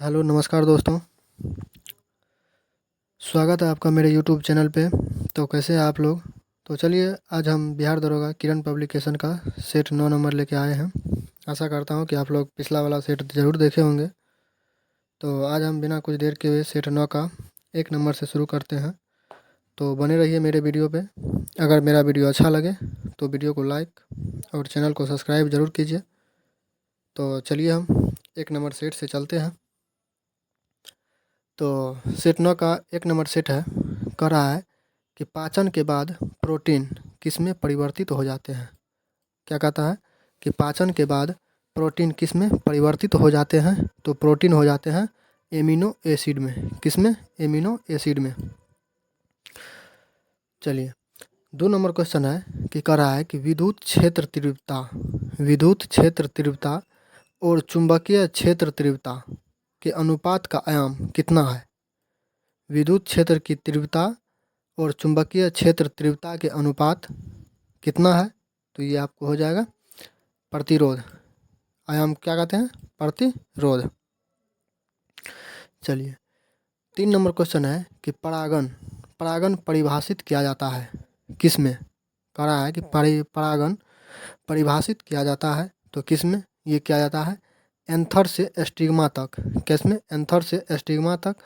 Hello नमस्कार दोस्तों। स्वागत है आपका मेरे यूट्यूब चैनल पे। तो कैसे हैं आप लोग? तो चलिए आज हम बिहार दरोगा किरण पब्लिकेशन का सेट 9 नंबर लेके आए हैं। आशा करता हूँ कि आप लोग पिछला वाला सेट ज़रूर देखे होंगे। तो आज हम बिना कुछ देर के हुए सेट 9 का 1 नंबर से शुरू करते हैं। तो बने रहिए मेरे वीडियो पे। अगर मेरा वीडियो अच्छा लगे तो वीडियो को लाइक और चैनल को सब्सक्राइब ज़रूर कीजिए। तो चलिए हम 1 नंबर सेट से चलते हैं। तो सेट 9 का 1 नंबर सेट है, कह रहा है कि पाचन के बाद प्रोटीन किस में परिवर्तित हो जाते हैं। क्या कहता है कि पाचन के बाद प्रोटीन किस में परिवर्तित हो जाते हैं? तो प्रोटीन हो जाते हैं एमिनो एसिड में। किस में? एमिनो एसिड में। चलिए 2 नंबर क्वेश्चन है कि कह रहा है कि विद्युत क्षेत्र तीव्रता और चुंबकीय क्षेत्र तीव्रता के अनुपात का आयाम कितना है? विद्युत क्षेत्र की तीव्रता और चुंबकीय क्षेत्र तीव्रता के अनुपात कितना है? तो ये आपको हो जाएगा प्रतिरोध। आयाम क्या कहते हैं? प्रतिरोध। चलिए 3 नंबर क्वेश्चन है कि परागण परिभाषित किया जाता है किस में? कह रहा है कि परागण परिभाषित किया जाता है तो किस में ये किया जाता है? एंथर से स्टिग्मा तक। किस में? एंथर से स्टिग्मा तक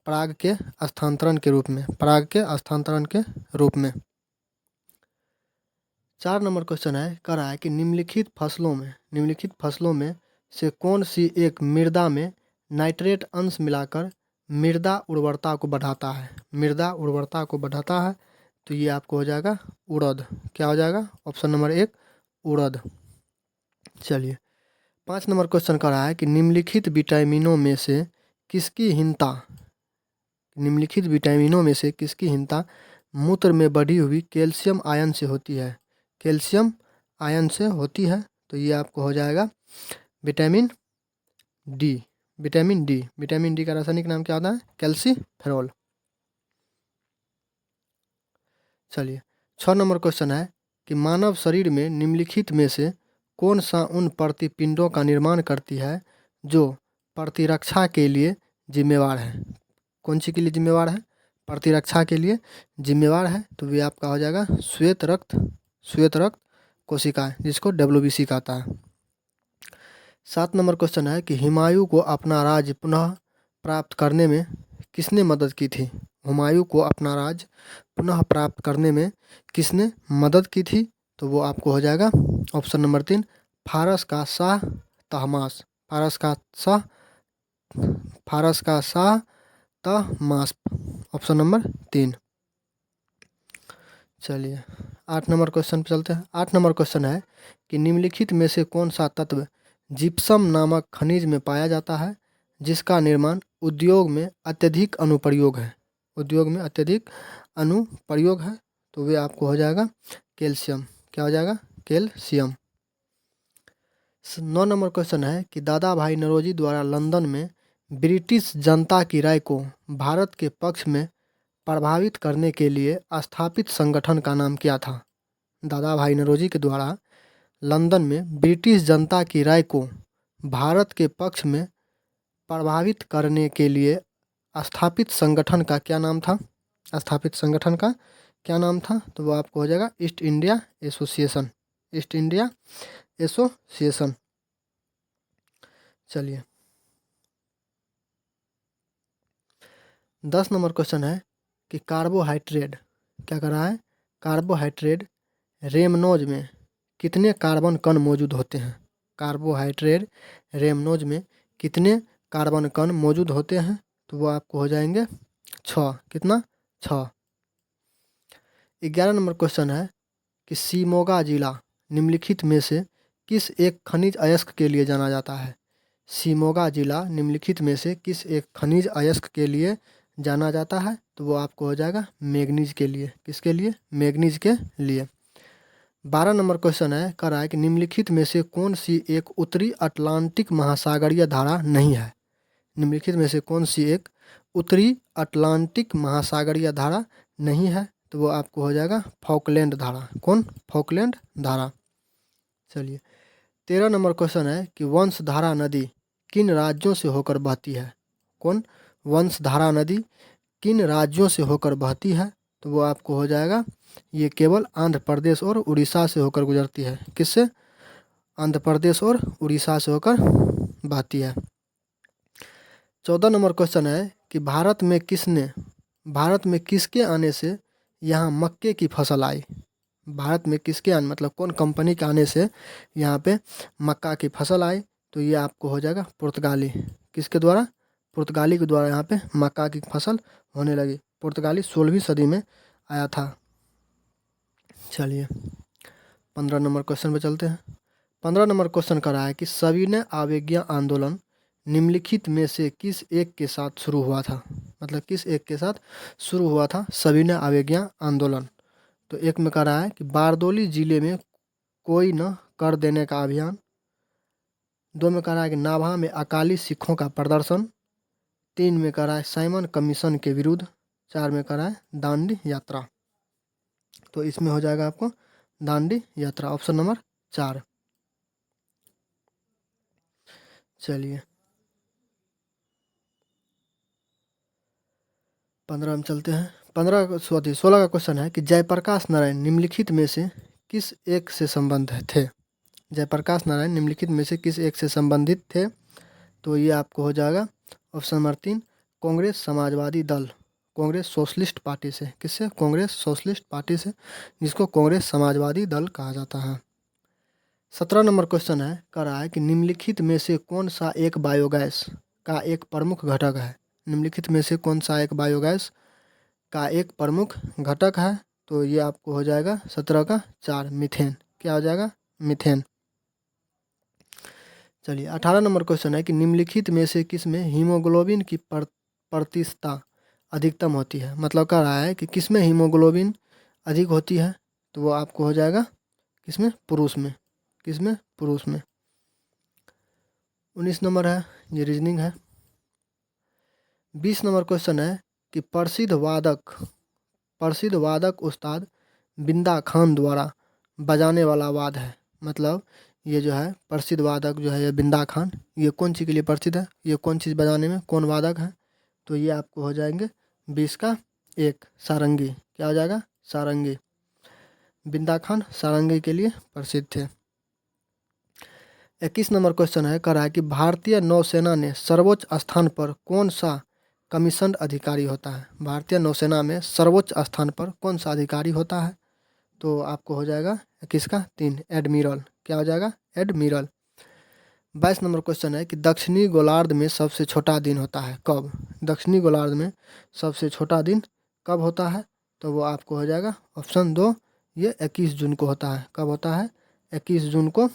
पराग के स्थानांतरण के रूप में। 4 नंबर क्वेश्चन है, कह रहा है कि निम्नलिखित फसलों में से कौन सी एक मृदा में नाइट्रेट अंश मिलाकर मृदा उर्वरता को बढ़ाता है? मृदा उर्वरता को बढ़ाता है तो ये आपको हो जाएगा उड़द। क्या हो जाएगा? ऑप्शन नंबर 1 उड़द। चलिए 5 नंबर क्वेश्चन कह रहा है कि निम्नलिखित विटामिनों में से किसकी हीनता मूत्र में बढ़ी हुई कैल्शियम आयन से होती है? कैल्शियम आयन से होती है तो ये आपको हो जाएगा विटामिन डी। विटामिन डी का रासायनिक नाम क्या होता है? कैल्सीफेरॉल। चलिए 6 नंबर क्वेश्चन है कि मानव शरीर में निम्नलिखित में से कौन सा उन प्रतिपिंडों का निर्माण करती है जो प्रतिरक्षा के लिए जिम्मेवार है? कौन सी के लिए जिम्मेवार है? प्रतिरक्षा के लिए जिम्मेवार है तो ये आपका हो जाएगा श्वेत रक्त कोशिकाएं, जिसको WBC कहता है। 7 नंबर क्वेश्चन है कि हुमायूं को अपना राज्य पुनः प्राप्त करने में किसने मदद की थी? हुमायूं को अपना राज्य पुनः प्राप्त करने में किसने मदद की थी? तो वो आपको हो जाएगा ऑप्शन नंबर 3 फारस का शाह तहमास। फारस का शाह तहमास, ऑप्शन नंबर 3। चलिए 8 नंबर क्वेश्चन पे चलते हैं। 8 नंबर क्वेश्चन है कि निम्नलिखित में से कौन सा तत्व जिप्सम नामक खनिज में पाया जाता है जिसका निर्माण उद्योग में अत्यधिक अनुप्रयोग है? उद्योग में अत्यधिक अनुप्रयोग है तो वे आपको हो जाएगा कैल्शियम। क्या हो जाएगा? कैल्शियम। 9 नंबर क्वेश्चन है कि दादा भाई नौरोजी द्वारा लंदन में ब्रिटिश जनता की राय को भारत के पक्ष में प्रभावित करने के लिए स्थापित संगठन का नाम क्या था? दादा भाई नौरोजी के द्वारा लंदन में ब्रिटिश जनता की राय को भारत के पक्ष में प्रभावित करने के लिए स्थापित संगठन का क्या नाम था? स्थापित संगठन का क्या नाम था? तो वो आपको हो जाएगा east India association. East India association. चलिए 10 नंबर क्वेश्चन है कि कार्बोहाइड्रेट, क्या कर रहा है? कार्बोहाइड्रेट रेमनोज में कितने कार्बन कण मौजूद होते हैं? कार्बोहाइड्रेट रेमनोज में कितने कार्बन कण मौजूद होते हैं? तो वो आपको हो जाएंगे 6। कितना? 6। 11 नंबर क्वेश्चन है कि शिमोगा जिला निम्नलिखित में से किस एक खनिज अयस्क के लिए जाना जाता है? शिमोगा जिला निम्नलिखित में से किस एक खनिज अयस्क के लिए जाना जाता है? तो वो आपको हो जाएगा मैग्नीज के लिए। किसके लिए? मैग्नीज के लिए। 12 नंबर क्वेश्चन है, कह रहा है कि निम्नलिखित में से कौन सी एक उत्तरी अटलांटिक महासागरीय धारा नहीं है? निम्नलिखित में से कौन सी एक उत्तरी अटलांटिक महासागरीय धारा नहीं है? तो वो आपको हो जाएगा फॉकलैंड धारा। कौन? फॉकलैंड धारा। चलिए 13 नंबर क्वेश्चन है कि वंशधारा नदी किन राज्यों से होकर बहती है? कौन? वंशधारा नदी किन राज्यों से होकर बहती है? तो वो आपको हो जाएगा, ये केवल आंध्र प्रदेश और उड़ीसा से होकर गुजरती है। किससे? आंध्र प्रदेश और उड़ीसा से होकर बहती है। 14 नंबर क्वेश्चन है कि भारत में किसके आने से यहाँ मक्के की फसल आई? भारत में किसके आने मतलब कौन कंपनी के आने से यहाँ पे मक्का की फसल आई? तो ये आपको हो जाएगा पुर्तगाली। किसके द्वारा? पुर्तगाली के द्वारा यहाँ पे मक्का की फसल होने लगी। पुर्तगाली 16वीं सदी में आया था। चलिए 15 नंबर क्वेश्चन पे चलते हैं। 15 नंबर क्वेश्चन कर रहा है कि सविनय अवज्ञा आंदोलन निम्नलिखित में से किस एक के साथ शुरू हुआ था? मतलब किस एक के साथ शुरू हुआ था सविनय अवज्ञा आंदोलन? तो एक में कह रहा है कि बारदोली जिले में कोई न कर देने का अभियान। 2 में कह रहा है कि नाभा में अकाली सिखों का प्रदर्शन। 3 में कह रहा है साइमन कमीशन के विरुद्ध। 4 में कह रहा है दांडी यात्रा। तो इसमें हो जाएगा आपको दांडी यात्रा, ऑप्शन नंबर 4। चलिए 15 में चलते हैं। 16 का क्वेश्चन है कि जयप्रकाश नारायण निम्नलिखित में से किस एक से संबंध थे? जयप्रकाश नारायण निम्नलिखित में से किस एक से संबंधित थे? तो ये आपको हो जाएगा ऑप्शन नंबर 3 कांग्रेस समाजवादी दल, कांग्रेस सोशलिस्ट पार्टी से। किससे? कांग्रेस सोशलिस्ट पार्टी से, जिसको कांग्रेस समाजवादी दल कहा जाता है। 17 नंबर क्वेश्चन है, कह रहा है कि निम्नलिखित में से कौन सा एक बायोगैस का एक प्रमुख घटक है? निम्नलिखित में से कौन सा एक बायोगैस का एक प्रमुख घटक है? तो ये आपको हो जाएगा 17 का 4 मीथेन। क्या हो जाएगा? मीथेन। चलिए 18 नंबर क्वेश्चन है कि निम्नलिखित में से किस में हीमोग्लोबिन की प्रतिशतता अधिकतम होती है? मतलब कह रहा है कि किस में हीमोग्लोबिन अधिक होती है? तो वो आपको हो जाएगा किसमें? पुरुष में। किसमें? पुरुष में। 19 नंबर है, ये रीजनिंग है। 20 नंबर क्वेश्चन है कि प्रसिद्ध वादक उस्ताद बिंदा खान द्वारा बजाने वाला वाद है। मतलब ये जो है प्रसिद्ध वादक जो है ये बिंदा खान, ये कौन चीज़ के लिए प्रसिद्ध है? ये कौन चीज़ बजाने में कौन वादक है? तो ये आपको हो जाएंगे 20 का 1 सारंगी। क्या हो जाएगा? सारंगी। बिंदा खान सारंगी के लिए प्रसिद्ध थे। 21 नंबर क्वेश्चन है, कह रहा है कि भारतीय नौसेना ने सर्वोच्च स्थान पर कौन सा कमीशन अधिकारी होता है? भारतीय नौसेना में सर्वोच्च स्थान पर कौन सा अधिकारी होता है? तो आपको हो जाएगा 21 का 3 एडमिरल। क्या हो जाएगा? एडमिरल। 22 नंबर क्वेश्चन है कि दक्षिणी गोलार्ध में सबसे छोटा दिन होता है कब? दक्षिणी गोलार्ध में सबसे छोटा दिन कब होता है? तो वो आपको हो जाएगा ऑप्शन 2, ये 21 जून को होता है। कब होता है? 21 जून को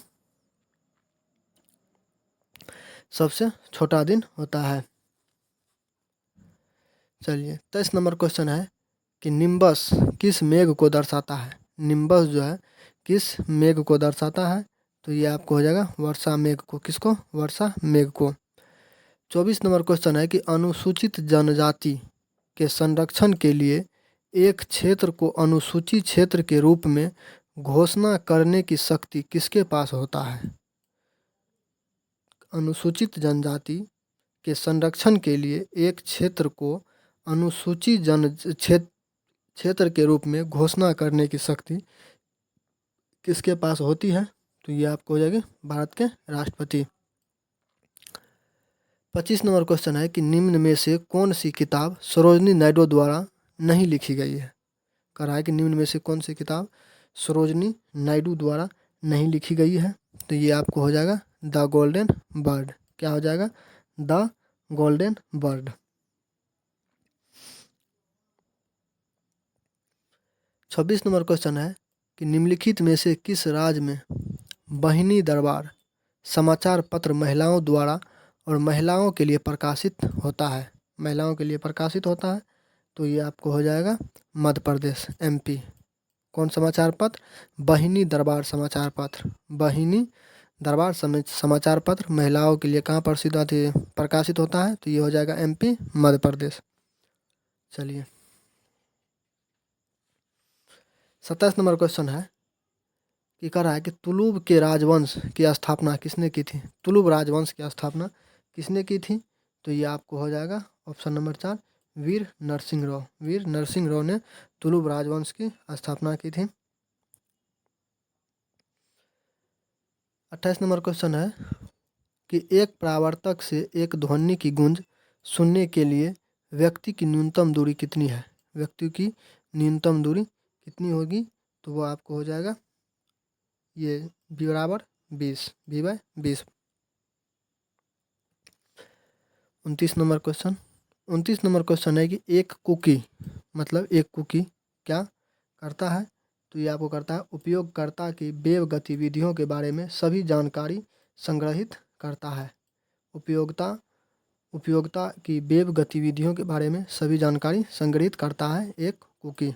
सबसे छोटा दिन होता है। चलिए 23 नंबर क्वेश्चन है कि निम्बस किस मेघ को दर्शाता है? निम्बस जो है किस मेघ को दर्शाता है? तो ये आपको हो जाएगा वर्षा मेघ को। किसको? वर्षा मेघ को। 24 नंबर क्वेश्चन है कि अनुसूचित जनजाति के संरक्षण के लिए एक क्षेत्र को अनुसूचित क्षेत्र के रूप में घोषणा करने की शक्ति किसके पास होता है? अनुसूचित जनजाति के संरक्षण के लिए एक क्षेत्र को अनुसूचित क्षेत्र के रूप में घोषणा करने की शक्ति किसके पास होती है? तो ये आपको हो जाएगी भारत के राष्ट्रपति। 25 नंबर क्वेश्चन है कि निम्न में से कौन सी किताब सरोजिनी नायडू द्वारा नहीं लिखी गई है? कह रहा है कि निम्न में से कौन सी किताब सरोजिनी नायडू द्वारा नहीं लिखी गई है? तो ये आपको हो जाएगा द गोल्डन बर्ड। क्या हो जाएगा? The golden bird. 26 number question है कि निम्नलिखित में से किस राज्य में बहिनी दरबार समाचार पत्र महिलाओं द्वारा और महिलाओं के लिए प्रकाशित होता है? महिलाओं के लिए प्रकाशित होता है। तो ये आपको हो जाएगा मध्य प्रदेश, MP। कौन समाचार पत्र? बहिनी दरबार समाचार पत्र। बहिनी दरबार समाचार पत्र महिलाओं के लिए कहाँ प्रकाशित होता है? तो ये हो जाएगा MP, मध्य प्रदेश। चलिए 27 नंबर क्वेश्चन है कि कह रहा है कि तुलुब के राजवंश की स्थापना किसने की थी? तुलुब राजवंश की स्थापना किसने की थी? तो ये आपको हो जाएगा ऑप्शन नंबर 4 वीर नरसिंह राव। वीर नरसिंह राव ने तुलुव राजवंश की स्थापना की थी। 28 नंबर क्वेश्चन है कि एक परावर्तक से एक ध्वनि की गूंज सुनने के लिए व्यक्ति की न्यूनतम दूरी कितनी है? व्यक्ति की न्यूनतम दूरी कितनी होगी? तो वो आपको हो जाएगा ये v बराबर 20, v/20। 29 number question. 29 number question है कि एक कुकी मतलब एक कुकी क्या करता है? तो ये आपको करता है उपयोगकर्ता की वेब गतिविधियों के बारे में सभी जानकारी संग्रहित करता है। उपयोगिता की वेब गतिविधियों के बारे में सभी जानकारी संग्रहित करता है एक कुकी।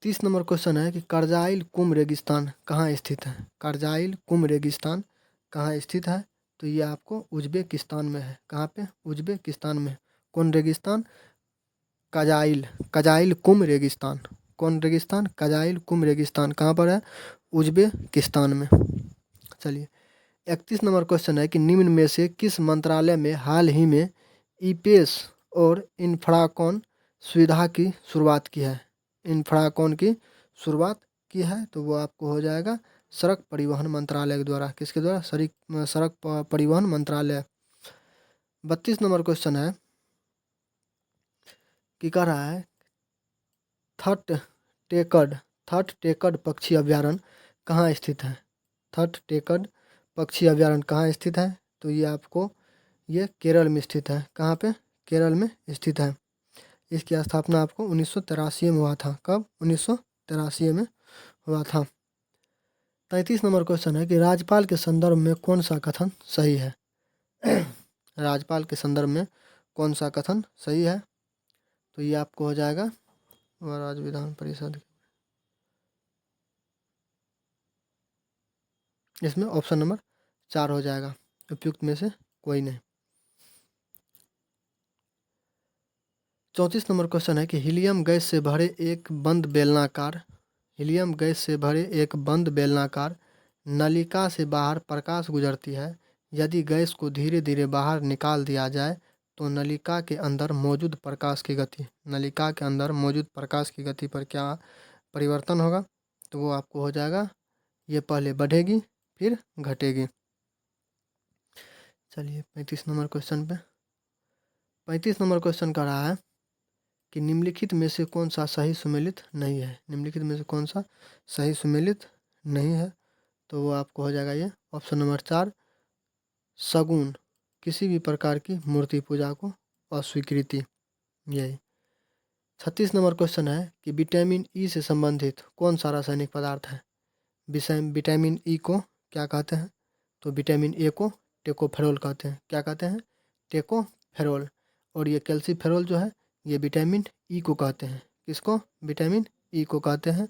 30 नंबर क्वेश्चन है कि करजाइल कुम रेगिस्तान कहाँ स्थित है? करजाइल कुम रेगिस्तान कहाँ स्थित है? तो ये आपको उज्बेकिस्तान में है। कहाँ पे? उज्बेकिस्तान में। कौन रेगिस्तान? कजाइल कुम रेगिस्तान। कौन रेगिस्तान? कजाइल कुम रेगिस्तान कहाँ पर है? उज्बेकिस्तान में। चलिए 31 नंबर क्वेश्चन है कि निम्न में से किस मंत्रालय में हाल ही में ईपेस और इंफ्राकॉन सुविधा की शुरुआत की है? इंफ्राकॉन की शुरुआत की है तो वो आपको हो जाएगा सड़क परिवहन मंत्रालय के द्वारा। किसके द्वारा? सड़क परिवहन मंत्रालय। 32 नंबर क्वेश्चन है कि कह रहा है थट टेकड पक्षी अभ्यारण्य कहाँ स्थित है? थट टेकड पक्षी अभ्यारण्य कहाँ स्थित है? तो ये आपको ये केरल में स्थित है। कहाँ पे? केरल में स्थित है। इसकी स्थापना आपको 1983 में हुआ था। कब? 1983 में हुआ था। 33 नंबर क्वेश्चन है कि राज्यपाल के संदर्भ में कौन सा कथन सही है? राज्यपाल के संदर्भ में कौन सा कथन सही है? तो ये आपको हो जाएगा राज्य विधान परिषद। इसमें ऑप्शन नंबर 4 हो जाएगा, उपयुक्त में से कोई नहीं। 34 नंबर क्वेश्चन है कि हीलियम गैस से भरे एक बंद बेलनाकार नलिका से बाहर प्रकाश गुजरती है। यदि गैस को धीरे धीरे बाहर निकाल दिया जाए तो नलिका के अंदर मौजूद प्रकाश की गति पर क्या परिवर्तन होगा? तो वो आपको हो जाएगा ये पहले बढ़ेगी फिर घटेगी। चलिए 35 नंबर क्वेश्चन पे। 35 नंबर क्वेश्चन का रहा है कि निम्नलिखित में से कौन सा सही सुमेलित नहीं है? निम्नलिखित में से कौन सा सही सुमेलित नहीं है? तो वो आपको हो जाएगा ये ऑप्शन नंबर 4 सगुन किसी भी प्रकार की मूर्ति पूजा को अस्वीकृति। यही 36 नंबर क्वेश्चन है कि विटामिन ई से संबंधित कौन सा रासायनिक पदार्थ है? विटामिन ई को क्या कहते हैं? तो विटामिन ए को टेकोफेरोल कहते हैं। क्या कहते हैं? टेकोफेरोल। और ये कैल्सीफेरोल जो है ये विटामिन ई को कहते हैं। किसको? विटामिन ई को कहते हैं।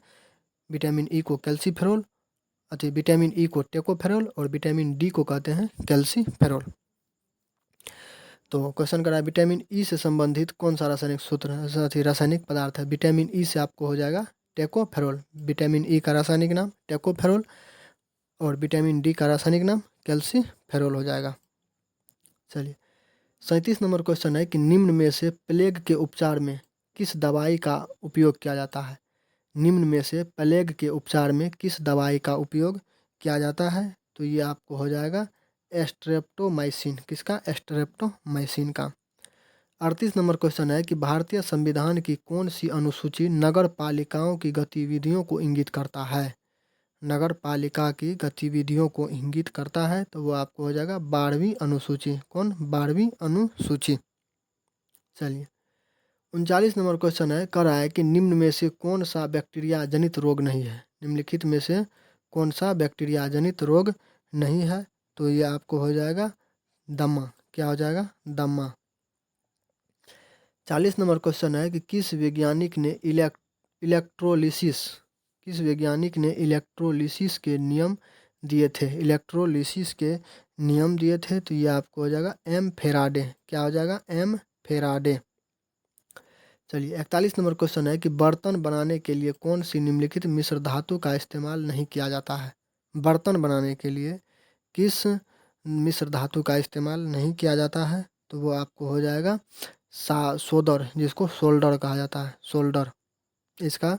विटामिन ई को कैल्सीफेरोल, अच्छा विटामिन ई को टेकोफेरोल और विटामिन डी को कहते हैं कैल्सीफेरोल। तो क्वेश्चन करा विटामिन ई से संबंधित कौन सा रासायनिक पदार्थ है? विटामिन ई से आपको हो जाएगा टेकोफेरोल। विटामिन ई का रासायनिक नाम टेकोफेरोल और विटामिन डी का रासायनिक नाम कैल्सीफेरोल हो जाएगा। चलिए 37 नंबर क्वेश्चन है कि निम्न में से प्लेग के उपचार में किस दवाई का उपयोग किया जाता है? निम्न में से प्लेग के उपचार में किस दवाई का उपयोग किया जाता है? तो ये आपको हो जाएगा स्ट्रेप्टोमाइसिन। किसका? स्ट्रेप्टोमाइसिन का। 38 नंबर क्वेश्चन है कि भारतीय संविधान की कौन सी अनुसूची नगर पालिकाओं की गतिविधियों को इंगित करता है? नगर पालिका की गतिविधियों को इंगित करता है तो वो आपको हो जाएगा 12वीं अनुसूची। कौन? 12वीं अनुसूची। चलिए 39 नंबर क्वेश्चन है कह रहा है कि निम्न में से कौन सा बैक्टीरिया जनित रोग नहीं है? निम्नलिखित में से कौन सा बैक्टीरिया जनित रोग नहीं है? तो ये आपको हो जाएगा दमा। क्या हो जाएगा? दमा। 40 नंबर क्वेश्चन है कि किस वैज्ञानिक ने इलेक्ट्रोलिसिस के नियम दिए थे? इलेक्ट्रोलिसिस के नियम दिए थे तो ये आपको हो जाएगा एम फेराडे। क्या हो जाएगा? M Faraday. चलिए 41 नंबर क्वेश्चन है कि बर्तन बनाने के लिए कौन सी निम्नलिखित मिश्र धातु का इस्तेमाल नहीं किया जाता है? बर्तन बनाने के लिए किस मिश्र धातु का इस्तेमाल नहीं किया जाता है, तो वो आपको हो जाएगा सोल्डर, जिसको सोल्डर कहा जाता है, सोल्डर। इसका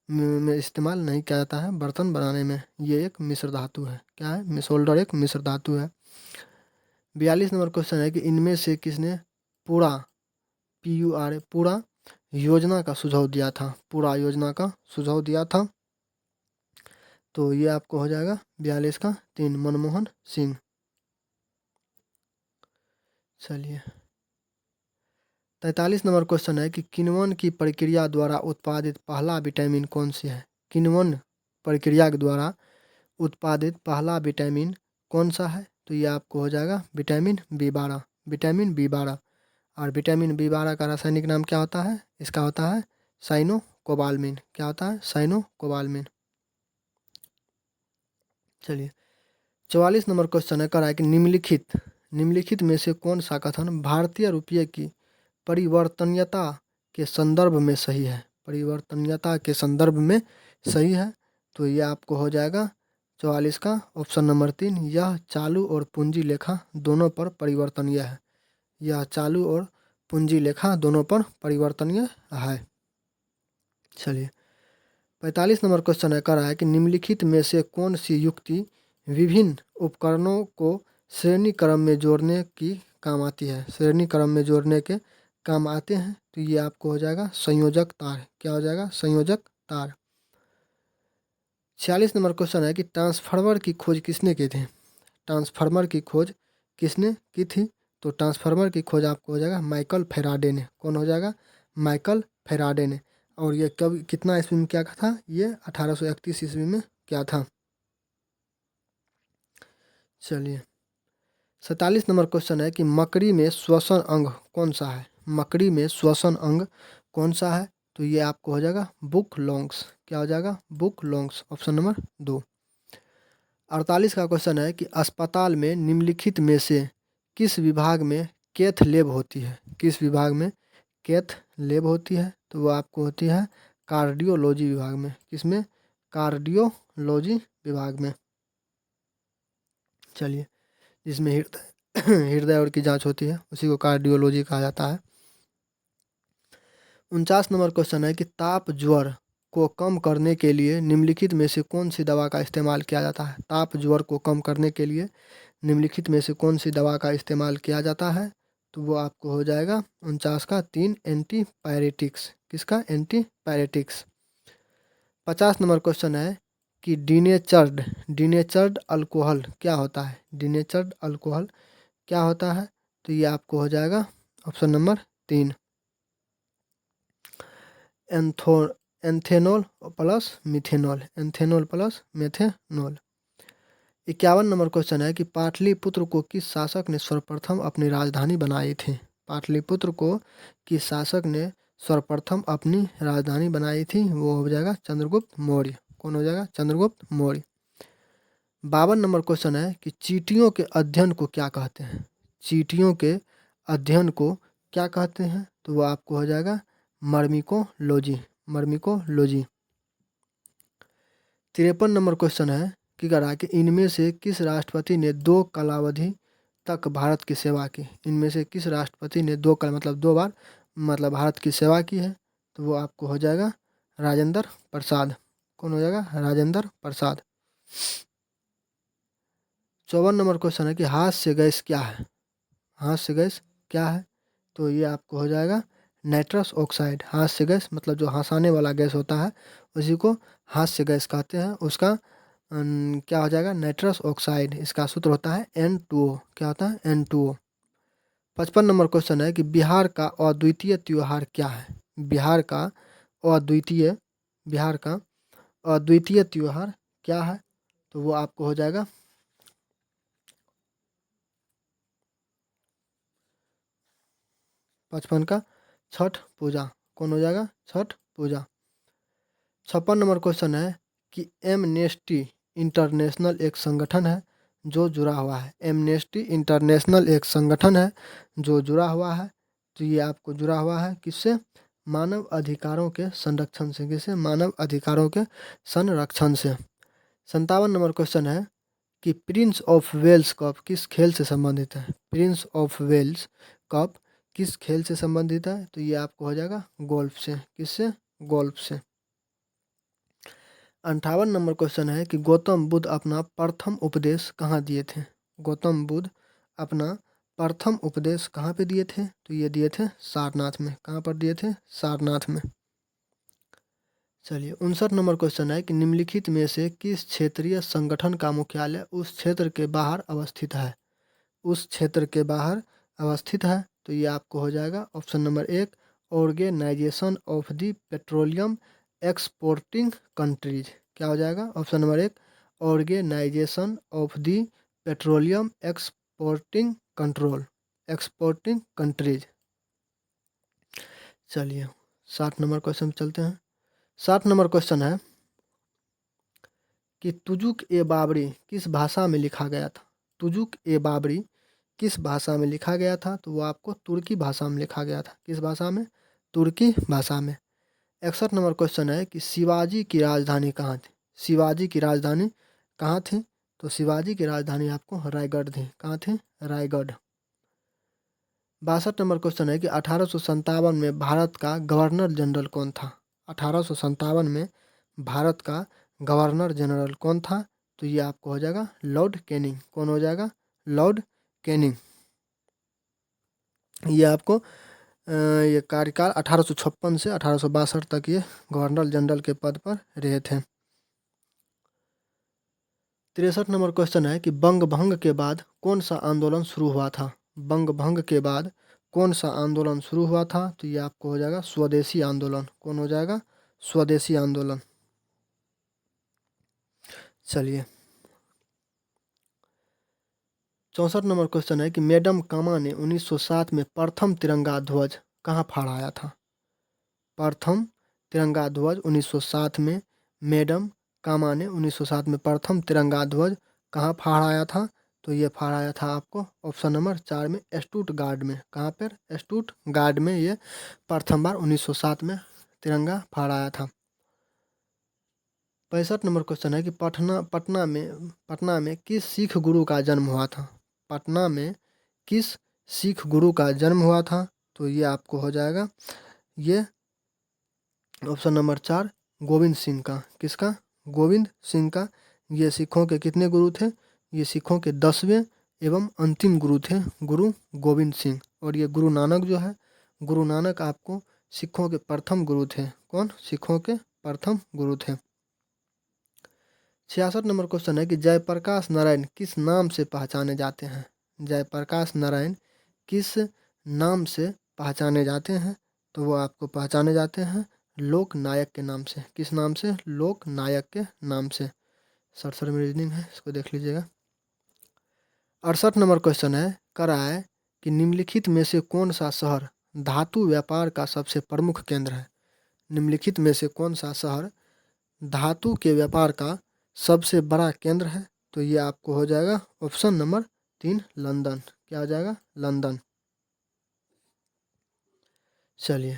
में इस्तेमाल नहीं किया जाता है बर्तन बनाने में। ये एक मिश्र धातु है। क्या है? सोल्डर एक मिश्र धातु है। 42 नंबर क्वेश्चन है कि इनमें से किसने पूरा PURA पूरा योजना का सुझाव दिया था? पूरा योजना का सुझाव दिया था, तो ये आपको हो जाएगा 42 का 3, मनमोहन सिंह। चलिए 43 नंबर क्वेश्चन है कि किण्वन की प्रक्रिया द्वारा उत्पादित पहला विटामिन कौन सी है? किण्वन प्रक्रिया के द्वारा उत्पादित पहला विटामिन कौन सा है? तो ये आपको हो जाएगा विटामिन B12, विटामिन B12। और विटामिन B12 का रासायनिक नाम क्या होता है? इसका होता है साइनोकोबाल्मिन। क्या होता है? साइनोकोबाल्मिन। चलिए 44 नंबर क्वेश्चन है, करा है कि निम्नलिखित में से कौन सा कथन भारतीय रुपये की परिवर्तनीयता के संदर्भ में सही है? परिवर्तनीयता के संदर्भ में सही है, तो ये आपको हो जाएगा 44 का ऑप्शन नंबर 3, यह चालू और पूंजी लेखा दोनों पर परिवर्तनीय है। यह चालू और पूंजी लेखा दोनों पर परिवर्तनीय है। चलिए 45 नंबर क्वेश्चन है, करा है कि निम्नलिखित में से कौन सी युक्ति विभिन्न उपकरणों को श्रेणी क्रम में जोड़ने की काम आती है? श्रेणी क्रम में जोड़ने के काम आते हैं, तो ये आपको हो जाएगा संयोजक तार। क्या हो जाएगा? संयोजक तार। 46 नंबर क्वेश्चन है कि ट्रांसफार्मर की खोज किसने की थी? ट्रांसफार्मर की खोज किसने की थी? तो ट्रांसफार्मर की खोज आपको हो जाएगा माइकल फेराडे ने। कौन हो जाएगा? माइकल फेराडे ने। और ये कब, कितना ईस्वी में क्या था? ये 1831 ईस्वी में क्या था। चलिए 47 नंबर क्वेश्चन है कि मकड़ी में श्वसन अंग कौन सा है? मकड़ी में श्वसन अंग कौन सा है? तो ये आपको हो जाएगा बुक लॉन्ग्स। क्या हो जाएगा? Book longs, option number 2। 48 का क्वेश्चन है कि अस्पताल में निम्नलिखित में से किस विभाग में कैथ लैब होती है? किस विभाग में कैथ लैब होती है? तो वो आपको होती है कार्डियोलॉजी विभाग में। किसमें? कार्डियोलॉजी विभाग में। चलिए, जिसमें हृदय और की जांच होती है उसी को कार्डियोलॉजी कहा जाता है। 49 नंबर क्वेश्चन है कि ताप ज्वर को कम करने के लिए निम्नलिखित में से कौन सी दवा का इस्तेमाल किया जाता है? ताप ज्वर को कम करने के लिए निम्नलिखित में से कौन सी दवा का इस्तेमाल किया जाता है? तो वो आपको हो जाएगा 49 का 3, एंटीपायरेटिक्स। किसका? एंटीपायरेटिक्स। 50 नंबर क्वेश्चन है कि डिनेचर्ड अल्कोहल क्या होता है? डिनेचर्ड अल्कोहल क्या होता है? तो ये आपको हो जाएगा option number 3, ethanol plus methanol. Ethanol plus methanol. 51 number question है कि पाटलिपुत्र को किस शासक ने सर्वप्रथम अपनी राजधानी बनाई थी? पाटलिपुत्र को किस शासक ने सर्वप्रथम अपनी राजधानी बनाई थी? वो हो जाएगा चंद्रगुप्त मौर्य। कौन हो जाएगा? चंद्रगुप्त मौर्य। 52 नंबर क्वेश्चन है कि चींटियों के अध्ययन को क्या कहते हैं? चींटियों के अध्ययन को क्या कहते हैं? तो वो आपको हो जाएगा मर्मिकोलॉजी। मर्मिकोलॉजी। 53 नंबर क्वेश्चन है कि करा कि इनमें से किस राष्ट्रपति ने 2 कालावधि तक भारत की सेवा की? इनमें से किस राष्ट्रपति ने 2 काल मतलब 2 बार मतलब भारत की सेवा की है? तो वो आपको हो जाएगा राजेंद्र प्रसाद। कौन हो जाएगा? राजेंद्र प्रसाद। 54 नंबर क्वेश्चन है कि हास्य गैस क्या है? हास्य गैस क्या है? तो ये आपको हो जाएगा नाइट्रस ऑक्साइड। हास्य गैस मतलब जो हंसाने वाला गैस होता है उसी को हास्य गैस कहते हैं। उसका क्या हो जाएगा? Nitrous oxide. इसका सूत्र होता है N2O। क्या होता है? N2O। 55 नंबर क्वेश्चन है कि बिहार का अद्वितीय त्योहार क्या है? अद्वितीय बिहार का अद्वितीय त्योहार क्या है? तो वो आपको हो जाएगा 55 का छठ पूजा। कौन हो जाएगा? छठ पूजा। 56 नंबर क्वेश्चन है कि एमनेस्टी इंटरनेशनल एक संगठन है जो जुड़ा हुआ है। एमनेस्टी इंटरनेशनल एक संगठन है जो जुड़ा हुआ है। तो ये आपको जुड़ा हुआ है किससे? मानव अधिकारों के संरक्षण से। किससे? मानव अधिकारों के संरक्षण से। 57 नंबर क्वेश्चन है कि प्रिंस ऑफ वेल्स कप किस खेल से संबंधित है। प्रिंस ऑफ वेल्स कप किस खेल से संबंधित है, तो ये आपको हो जाएगा गोल्फ से। किससे? गोल्फ से। 58 नंबर क्वेश्चन है कि गौतम बुद्ध अपना प्रथम उपदेश कहाँ दिए थे। गौतम बुद्ध अपना प्रथम उपदेश कहाँ पे दिए थे, तो ये दिए थे सारनाथ में। कहाँ पर दिए थे? सारनाथ में। चलिए 59 नंबर क्वेश्चन है कि निम्नलिखित में से किस क्षेत्रीय संगठन का मुख्यालय उस क्षेत्र के बाहर अवस्थित है। उस क्षेत्र के बाहर अवस्थित है, तो ये आपको हो जाएगा option number 1 organisation of the petroleum exporting countries. क्या हो जाएगा? Option number 1 organisation of the petroleum exporting countries. चलिए 60 नंबर क्वेश्चन चलते हैं। 60 नंबर क्वेश्चन है कि तुजुक ए बाबरी किस भाषा में लिखा गया था। तुजुक ए बाबरी किस भाषा में लिखा गया था, तो वो आपको तुर्की भाषा में लिखा गया था। किस भाषा में? तुर्की भाषा में। 61 नंबर क्वेश्चन है कि शिवाजी की राजधानी कहाँ थी। शिवाजी की राजधानी कहाँ थी, तो शिवाजी की राजधानी आपको रायगढ़ थी। कहाँ थी? रायगढ़। 62 नंबर क्वेश्चन है कि 1857 में भारत का गवर्नर जनरल कौन था। 1857 में भारत का गवर्नर जनरल कौन था, तो ये आपको हो जाएगा लॉर्ड कैनिंग। कौन हो जाएगा? Lord Canning. ये आपको ये कार्यकाल 1856 से 1862 तक ये गवर्नर जनरल के पद पर रहे थे। 63 नंबर क्वेश्चन है कि बंग भंग के बाद कौन सा आंदोलन शुरू हुआ था। बंग भंग के बाद कौन सा आंदोलन शुरू हुआ था, तो ये आपको हो जाएगा स्वदेशी आंदोलन। कौन हो जाएगा? स्वदेशी आंदोलन। चलिए 64 नंबर क्वेश्चन है कि मैडम कामा ने 1907 में प्रथम तिरंगा ध्वज कहाँ फहराया था। प्रथम तिरंगा ध्वज 1907 में मैडम कामा ने 1907 में प्रथम तिरंगा ध्वज कहाँ फहराया था, तो ये फहराया था आपको ऑप्शन नंबर 4 में स्टुटगार्ड में। कहाँ पर? स्टुटगार्ड में ये प्रथम बार 1907 में तिरंगा फहराया था। 65 नंबर क्वेश्चन है कि पटना में किस सिख गुरु का जन्म हुआ था। पटना में किस सिख गुरु का जन्म हुआ था, तो ये आपको हो जाएगा ये ऑप्शन नंबर 4 गोविंद सिंह का। किसका? गोविंद सिंह का। ये सिखों के कितने गुरु थे? ये सिखों के 10वें एवं अंतिम गुरु थे, गुरु गोविंद सिंह। और ये गुरु नानक जो है, गुरु नानक आपको सिखों के प्रथम गुरु थे। कौन? सिखों के प्रथम गुरु थे। 66 नंबर क्वेश्चन है कि जयप्रकाश नारायण किस नाम से पहचाने जाते हैं। जयप्रकाश नारायण किस नाम से पहचाने जाते हैं, तो वो आपको पहचाने जाते हैं लोक नायक के नाम से। किस नाम से? लोक नायक के नाम से। सरसर में रीजनिंग है, इसको देख लीजिएगा। 68 नंबर क्वेश्चन है कराए कि निम्नलिखित में से कौन सा शहर धातु व्यापार का सबसे प्रमुख केंद्र है। निम्नलिखित में से कौन सा शहर धातु के व्यापार का सबसे बड़ा केंद्र है, तो ये आपको हो जाएगा ऑप्शन नंबर 3 लंदन। क्या हो जाएगा? लंदन। चलिए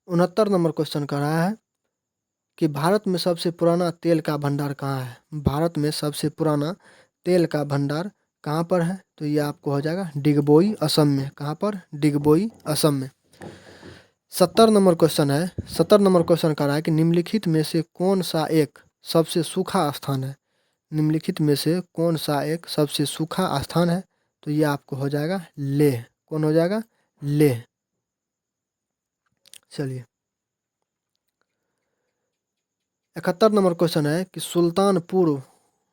69 नंबर क्वेश्चन कर रहा है कि भारत में सबसे पुराना तेल का भंडार कहाँ है। भारत में सबसे पुराना तेल का भंडार कहाँ पर है, तो ये आपको हो जाएगा डिगबोई असम में। कहाँ पर? डिगबोई असम में। 70 नंबर क्वेश्चन है 70 नंबर क्वेश्चन कर रहा है कि निम्नलिखित में से कौन सा एक सबसे सूखा स्थान है। निम्नलिखित में से कौन सा एक सबसे सूखा स्थान है, तो ये आपको हो जाएगा लेह। कौन हो जाएगा? लेह। चलिए 71 नंबर क्वेश्चन है कि सुल्तानपुर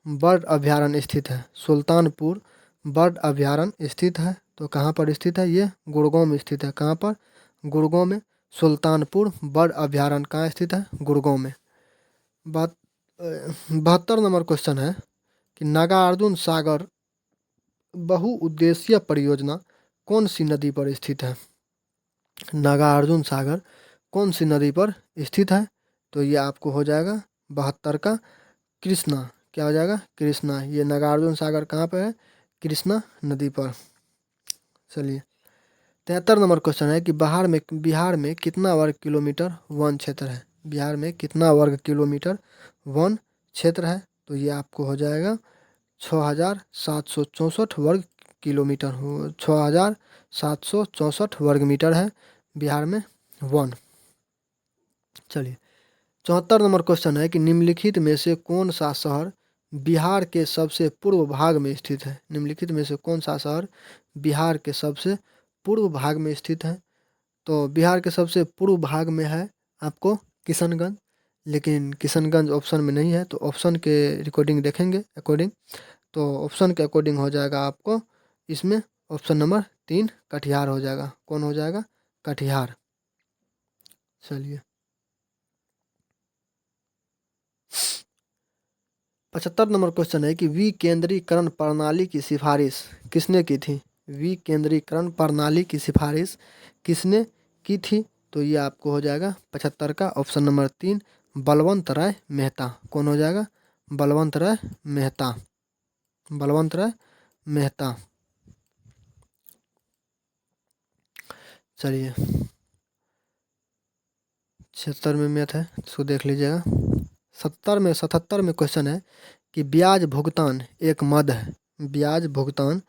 बर्ड अभयारण्य स्थित है। सुल्तानपुर बर्ड अभयारण्य स्थित है, तो कहाँ पर स्थित है? ये गुड़गांव में स्थित है। कहाँ पर? गुड़गांव में सुल्तानपुर बर्ड अभयारण्य कहाँ स्थित है? गुड़गांव में। 72 नंबर क्वेश्चन है कि नागार्जुन सागर बहुउद्देशीय परियोजना कौन सी नदी पर स्थित है। नागार्जुन सागर कौन सी नदी पर स्थित है, तो ये आपको हो जाएगा 72 का कृष्णा। क्या हो जाएगा? कृष्णा। ये नागार्जुन सागर कहाँ पर है? कृष्णा नदी पर। चलिए 73 नंबर क्वेश्चन है कि बिहार में कितना वर्ग किलोमीटर वन क्षेत्र है। बिहार में कितना वर्ग किलोमीटर वन क्षेत्र है, तो ये आपको हो जाएगा 6,764 वर्ग किलोमीटर हो, 6,764 वर्ग मीटर है। बिहार में 1। चलिए 74 नंबर क्वेश्चन है कि निम्नलिखित में से कौन सा शहर बिहार के सबसे पूर्व भाग में स्थित है। निम्नलिखित में से कौन सा शहर बिहार के सबसे पूर्व भाग में स्थित है। तो बिहार के सबसे पूर्व भाग में है आपको किशनगंज, लेकिन किशनगंज ऑप्शन में नहीं है, तो ऑप्शन के रिकॉर्डिंग देखेंगे अकॉर्डिंग, तो ऑप्शन के अकॉर्डिंग हो जाएगा आपको इसमें ऑप्शन नंबर 3 कटिहार हो जाएगा। कौन हो जाएगा? कटिहार। चलिए 75 नंबर क्वेश्चन है कि विकेंद्रीकरण प्रणाली की सिफारिश किसने की थी। विकेंद्रीकरण प्रणाली की सिफारिश किसने की थी? तो ये आपको हो जाएगा 75 का ऑप्शन नंबर 3 बलवंत राय मेहता। कौन हो जाएगा? बलवंत राय मेहता। बलवंत राय मेहता। चलिए 76 में मैथ है, इसको देख लीजिएगा। 77 में क्वेश्चन है कि ब्याज भुगतान एक मद है। ब्याज भुगतान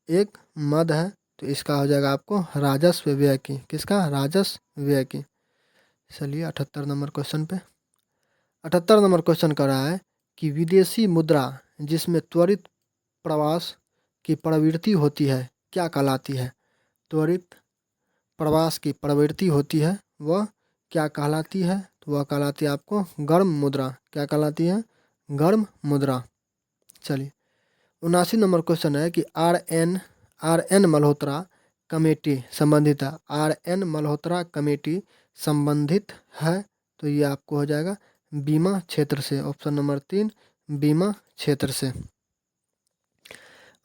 एक मद है, तो इसका हो जाएगा आपको राजस्व व्यय की। किसका? राजस्व व्यय की। चलिए 78 नंबर क्वेश्चन पे 78 नंबर क्वेश्चन कर रहा है कि विदेशी मुद्रा जिसमें त्वरित प्रवास की प्रवृत्ति होती है क्या कहलाती है। त्वरित प्रवास की प्रवृत्ति होती है वह क्या कहलाती है? तो वह कहलाती है आपको गर्म मुद्रा। क्या कहलाती है? गर्म मुद्रा। चलिए 79 नंबर क्वेश्चन है कि आर एन मल्होत्रा कमेटी संबंधित है। आर एन मल्होत्रा कमेटी संबंधित है, तो ये आपको हो जाएगा बीमा क्षेत्र से। ऑप्शन नंबर 3 बीमा क्षेत्र से।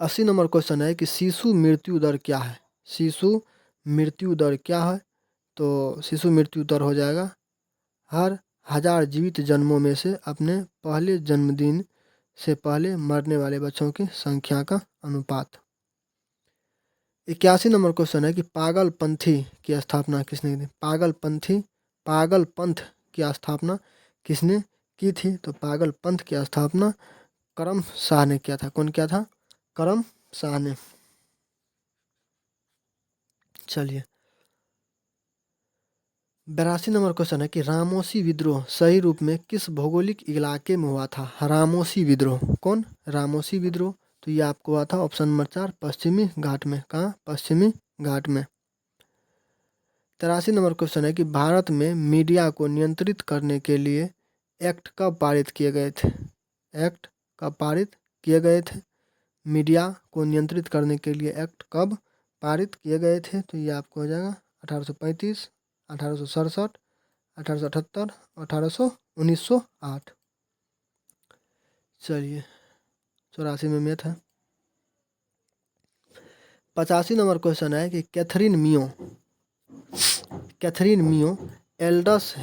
80 नंबर क्वेश्चन है कि शिशु मृत्यु दर क्या है। शिशु मृत्यु दर क्या है? तो शिशु मृत्यु दर हो जाएगा हर 1000 जीवित जन्मों में से अपने पहले जन्मदिन से पहले मरने वाले बच्चों की संख्या का अनुपात। 81 नंबर क्वेश्चन है कि पागलपंथी की स्थापना किसने की थी। पागलपंथ की स्थापना किसने की थी? तो पागलपंथ की स्थापना करम शाह ने किया था। कौन किया था? करम शाह ने। चलिए 82 नंबर क्वेश्चन है कि रामोसी विद्रोह सही रूप में किस भौगोलिक इलाके में हुआ था। रामोसी विद्रोह। कौन? रामोसी विद्रोह। तो ये आपको हुआ था ऑप्शन नंबर 4 पश्चिमी घाट में। कहाँ? पश्चिमी घाट में। 83 नंबर क्वेश्चन है कि भारत में मीडिया को नियंत्रित करने के लिए एक्ट कब पारित किए गए थे। एक्ट कब पारित किए गए थे? मीडिया को नियंत्रित करने के लिए एक्ट कब पारित किए गए थे? तो ये आपको हो जाएगा 1835, 1867, 1878, 1908। चलिए 84 में मैथ है। 85 नंबर क्वेश्चन है कि कैथरीन मियो एल्डस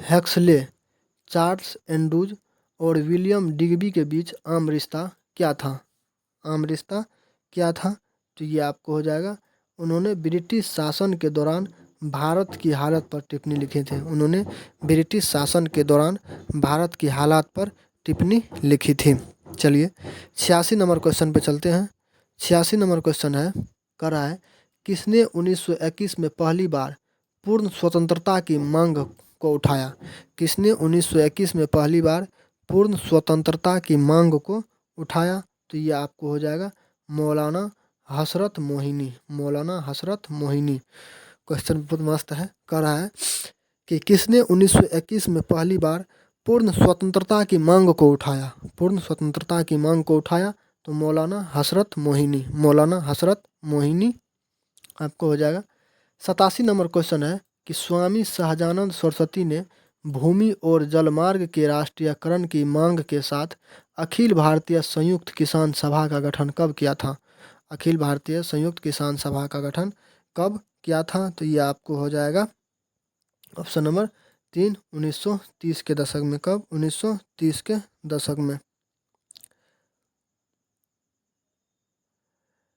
हेक्सले, चार्ल्स एंड्रूज और विलियम डिग्बी के बीच आम रिश्ता क्या था। आम रिश्ता क्या था? तो ये आपको हो जाएगा उन्होंने ब्रिटिश शासन के दौरान भारत की हालत पर टिप्पणी लिखे थे। उन्होंने ब्रिटिश शासन के दौरान भारत की हालात पर टिप्पणी लिखी थी। चलिए 86 नंबर क्वेश्चन पे चलते हैं। 86 नंबर क्वेश्चन है कर रहा है किसने 1921 में पहली बार पूर्ण स्वतंत्रता की मांग को उठाया। किसने 1921 में पहली बार पूर्ण स्वतंत्रता की मांग को उठाया? तो ये आपको हो जाएगा मौलाना हसरत मोहिनी। मौलाना हसरत मोहिनी। क्वेश्चन बहुत मस्त है। कह रहा है कि किसने 1921 में पहली बार पूर्ण स्वतंत्रता की मांग को उठाया। पूर्ण स्वतंत्रता की मांग को उठाया तो मौलाना हसरत मोहिनी। मौलाना हसरत मोहिनी आपको हो जाएगा। 87 नंबर क्वेश्चन है कि स्वामी सहजानंद सरस्वती ने भूमि और जलमार्ग के राष्ट्रीयकरण की मांग के साथ अखिल भारतीय संयुक्त किसान सभा का गठन कब किया था। अखिल भारतीय संयुक्त किसान सभा का गठन कब किया था? तो ये आपको हो जाएगा ऑप्शन नंबर 3 1930 के दशक में। कब? 1930 के दशक में।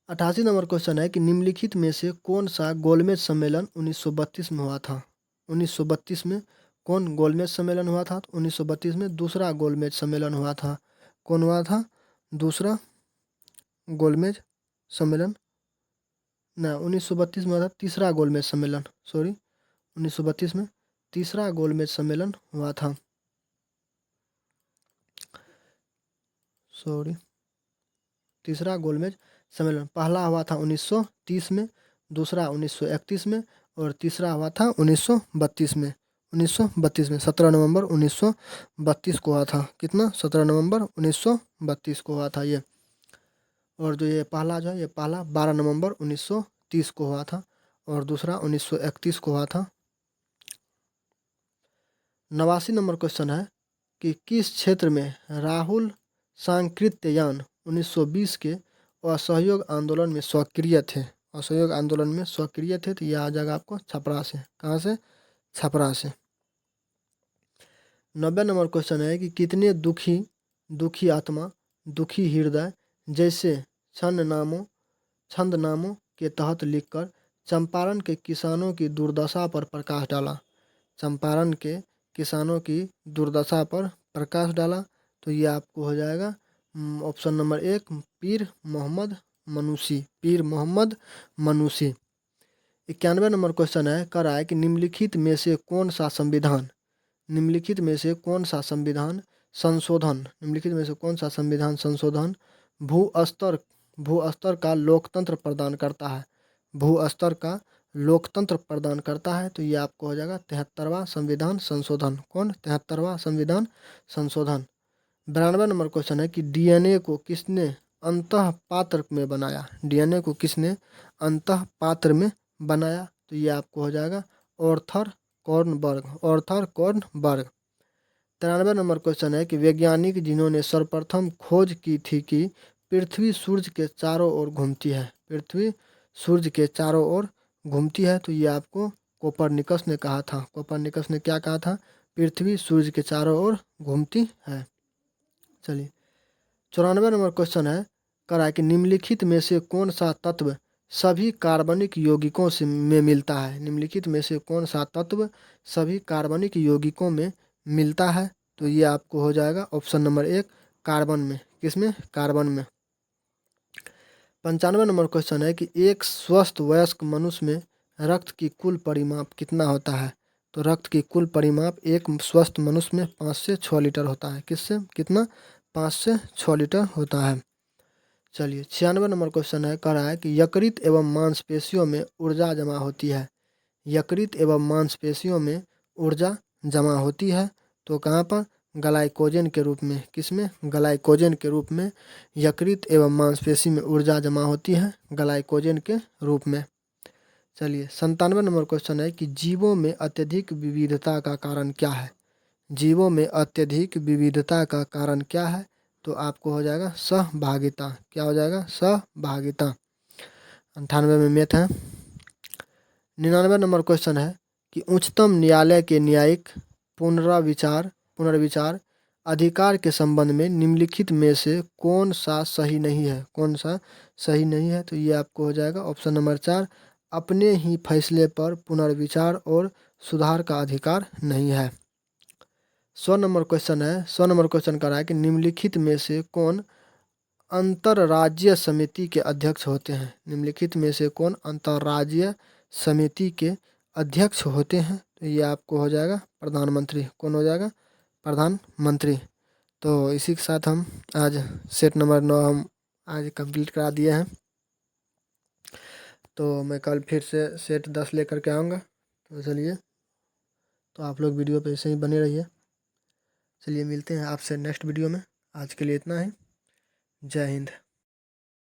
88 नंबर क्वेश्चन है कि निम्नलिखित में से कौन सा गोलमेज सम्मेलन 1932 में हुआ था। 1932 में कौन गोलमेज सम्मेलन हुआ था? 1932 में दूसरा गोलमेज सम्मेलन हुआ था। कौन हुआ था? दूसरा गोलमेज सम्मेलन ना, 1932 में हुआ था तीसरा गोलमेज सम्मेलन, सॉरी 1932 में तीसरा गोलमेज सम्मेलन हुआ था, सॉरी तीसरा गोलमेज सम्मेलन। पहला हुआ था 1930 में, दूसरा 1931 में और तीसरा हुआ था 1932 में। 1932 में 17 नवंबर 1932 को हुआ था। कितना? 17 नवंबर 1932 को हुआ था ये। और जो ये पहला जो है, ये पहला 12 नवंबर 1930 को हुआ था और दूसरा 1931 को हुआ था। 89 नंबर क्वेश्चन है कि किस क्षेत्र में राहुल सांकृत्य 1920 के असहयोग आंदोलन में सक्रिय थे? असहयोग आंदोलन में सक्रिय थे, तो यह आ जाएगा आपको छपरा से। कहाँ से? छपरा से। 90 नंबर क्वेश्चन है कि कितने दुखी आत्मा, दुखी हृदय जैसे छंद नामों के तहत लिखकर चंपारण के किसानों की दुर्दशा पर प्रकाश डाला? चंपारण के किसानों की दुर्दशा पर प्रकाश डाला, तो ये आपको हो जाएगा ऑप्शन नंबर 1 पीर मोहम्मद मनुशी। पीर मोहम्मद मनुशी। 91 नंबर क्वेश्चन है, कर रहा है कि निम्नलिखित में से कौन सा संविधान संशोधन भू स्तर का लोकतंत्र प्रदान करता है? भू स्तर का लोकतंत्र प्रदान करता है, तो ये आपको हो जाएगा 73वां संविधान संशोधन। कौन? 73वां संविधान संशोधन। 92 नंबर क्वेश्चन है कि डीएनए को किसने अंतः पात्र में बनाया? डीएनए को किसने अंतः पात्र में बनाया? तो ये आपको हो जाएगा ऑर्थर कॉर्नबर्ग। 93 नंबर क्वेश्चन है कि वैज्ञानिक जिन्होंने सर्वप्रथम खोज की थी कि पृथ्वी सूर्य के चारों ओर घूमती है, पृथ्वी सूर्य के चारों ओर घूमती है, तो ये आपको कोपरनिकस ने कहा था। कोपरनिकस ने क्या कहा था? पृथ्वी सूर्य के चारों ओर घूमती है। चलिए 94 नंबर क्वेश्चन है, करा कि निम्नलिखित में से कौन सा तत्व सभी कार्बनिक यौगिकों से में मिलता है? निम्नलिखित में से कौन सा तत्व सभी कार्बनिक यौगिकों में मिलता है? तो ये आपको हो जाएगा ऑप्शन नंबर 1 कार्बन में। किसमें? कार्बन में। 95 नंबर क्वेश्चन है कि एक स्वस्थ वयस्क मनुष्य में रक्त की कुल परिमाप कितना होता है? तो रक्त की कुल परिमाप एक स्वस्थ मनुष्य में 5 से 6 लीटर होता है। किससे? कितना? 5 से 6 लीटर होता है। चलिए 96 नंबर क्वेश्चन है, कह रहा है कि यकृत एवं मांसपेशियों में ऊर्जा जमा होती है। यकृत एवं मांसपेशियों में ऊर्जा जमा होती है, तो कहाँ पर? ग्लाइकोजन के रूप में। किसमें? ग्लाइकोजन के रूप में यकृत एवं मांसपेशी में ऊर्जा जमा होती है, ग्लाइकोजन के रूप में। चलिए 97 नंबर क्वेश्चन है कि जीवों में अत्यधिक विविधता का कारण क्या है? जीवों में अत्यधिक विविधता का कारण क्या है? तो आपको हो जाएगा सहभागिता। क्या हो जाएगा? सहभागिता। 98 में मैथ है। 99 नंबर क्वेश्चन है कि उच्चतम न्यायालय के न्यायिक पुनर्विचार अधिकार के संबंध में निम्नलिखित में से कौन सा सही नहीं है? कौन सा सही नहीं है? तो ये आपको हो जाएगा ऑप्शन नंबर 4 अपने ही फैसले पर पुनर्विचार और सुधार का अधिकार नहीं है। 100 नंबर क्वेश्चन है। 100 नंबर क्वेश्चन कर रहा है कि निम्नलिखित में से कौन अंतर्राज्यीय समिति के अध्यक्ष होते हैं? निम्नलिखित में से कौन अंतर्राज्यीय समिति के अध्यक्ष होते हैं? तो ये आपको हो जाएगा प्रधानमंत्री। कौन हो जाएगा? प्रधानमंत्री। तो इसी के साथ हम आज सेट नंबर 9 हम आज कंप्लीट करा दिए हैं। तो मैं कल फिर से सेट 10 लेकर के आऊँगा। तो चलिए, तो आप लोग वीडियो पे ऐसे ही बने रहिए। चलिए मिलते हैं आपसे नेक्स्ट वीडियो में। आज के लिए इतना ही। जय हिंद।